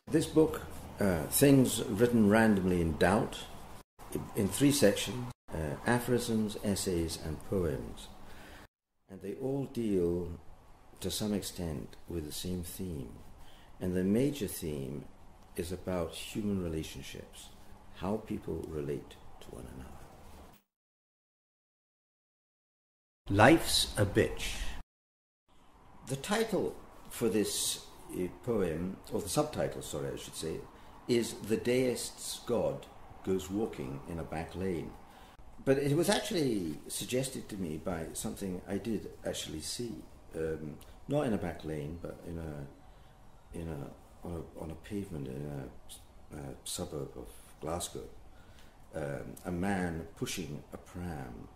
This book, things written randomly in doubt, in 3 sections, aphorisms, essays and poems. And they all deal, to some extent, with the same theme. And the major theme is about human relationships, how people relate to one another. Life's a Bitch. The title for this poem, or the subtitle, sorry, I should say, is The Deist's God Goes Walking in a Back Lane. But it was actually suggested to me by something I did actually see, not in a back lane, but on a pavement in a suburb of Glasgow. A man pushing a pram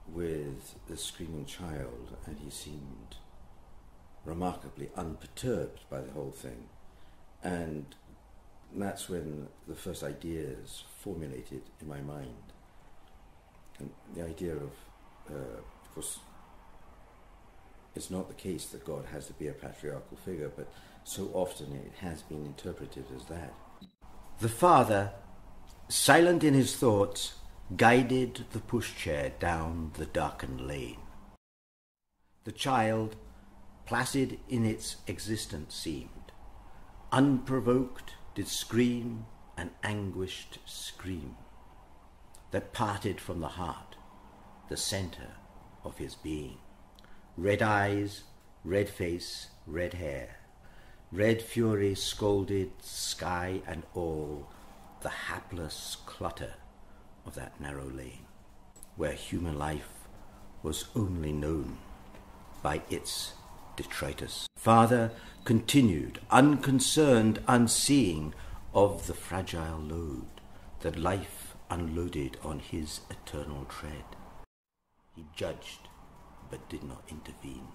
with a screaming child, and he seemed remarkably unperturbed by the whole thing. And that's when the first ideas formulated in my mind. And the idea of course, it's not the case that God has to be a patriarchal figure, but so often it has been interpreted as that. The father, silent in his thoughts, guided the pushchair down the darkened lane. The child, placid in its existence seemed, unprovoked did scream an anguished scream that parted from the heart, the centre of his being. Red eyes, red face, red hair, red fury scolded sky and all the hapless clutter of that narrow lane, where human life was only known by its detritus. Father continued, unconcerned, unseeing of the fragile load that life unloaded on his eternal tread. He judged, but did not intervene.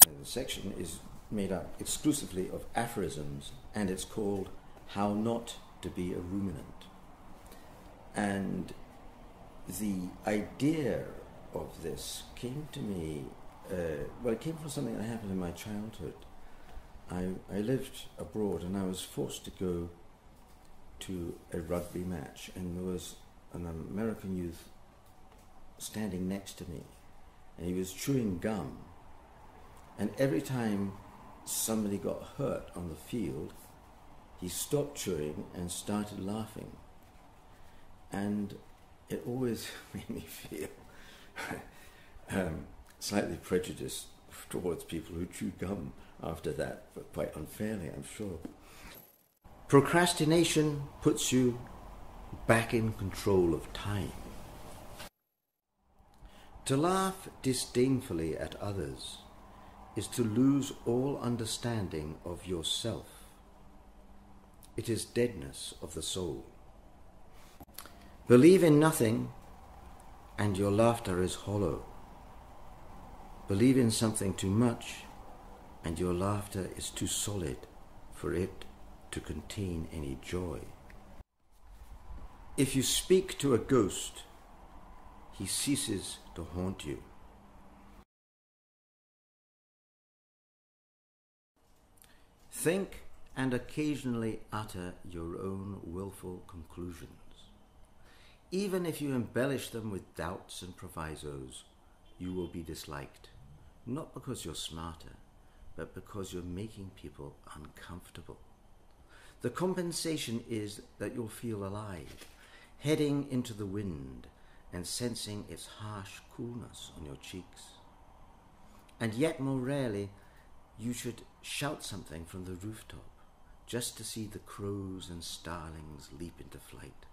The section is made up exclusively of aphorisms, and it's called How Not to Be a Ruminant. And the idea of this came to me, it came from something that happened in my childhood. I lived abroad and I was forced to go to a rugby match, and there was an American youth standing next to me, and he was chewing gum, and every time somebody got hurt on the field, he stopped chewing and started laughing. And it always made me feel slightly prejudiced towards people who chew gum after that, but quite unfairly, I'm sure. Procrastination puts you back in control of time. To laugh disdainfully at others is to lose all understanding of yourself. It is deadness of the soul. Believe in nothing, and your laughter is hollow. Believe in something too much, and your laughter is too solid for it to contain any joy. If you speak to a ghost, he ceases to haunt you. Think and occasionally utter your own willful conclusions. Even if you embellish them with doubts and provisos, you will be disliked, not because you're smarter, but because you're making people uncomfortable. The compensation is that you'll feel alive, heading into the wind and sensing its harsh coolness on your cheeks. And yet more rarely, you should shout something from the rooftop, just to see the crows and starlings leap into flight.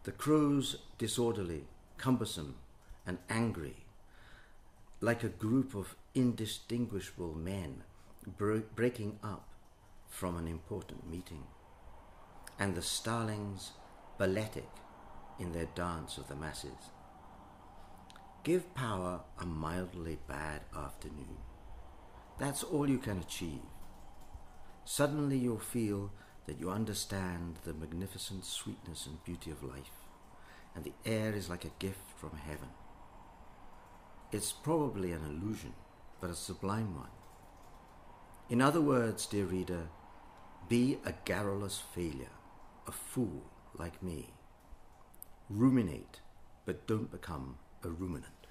The crows disorderly, cumbersome, and angry, like a group of indistinguishable men breaking up from an important meeting, and the starlings balletic in their dance of the masses. Give power a mildly bad afternoon. That's all you can achieve. Suddenly you'll feel that you understand the magnificent sweetness and beauty of life, and the air is like a gift from heaven. It's probably an illusion, but a sublime one. In other words, dear reader, be a garrulous failure, a fool like me. Ruminate, but don't become a ruminant.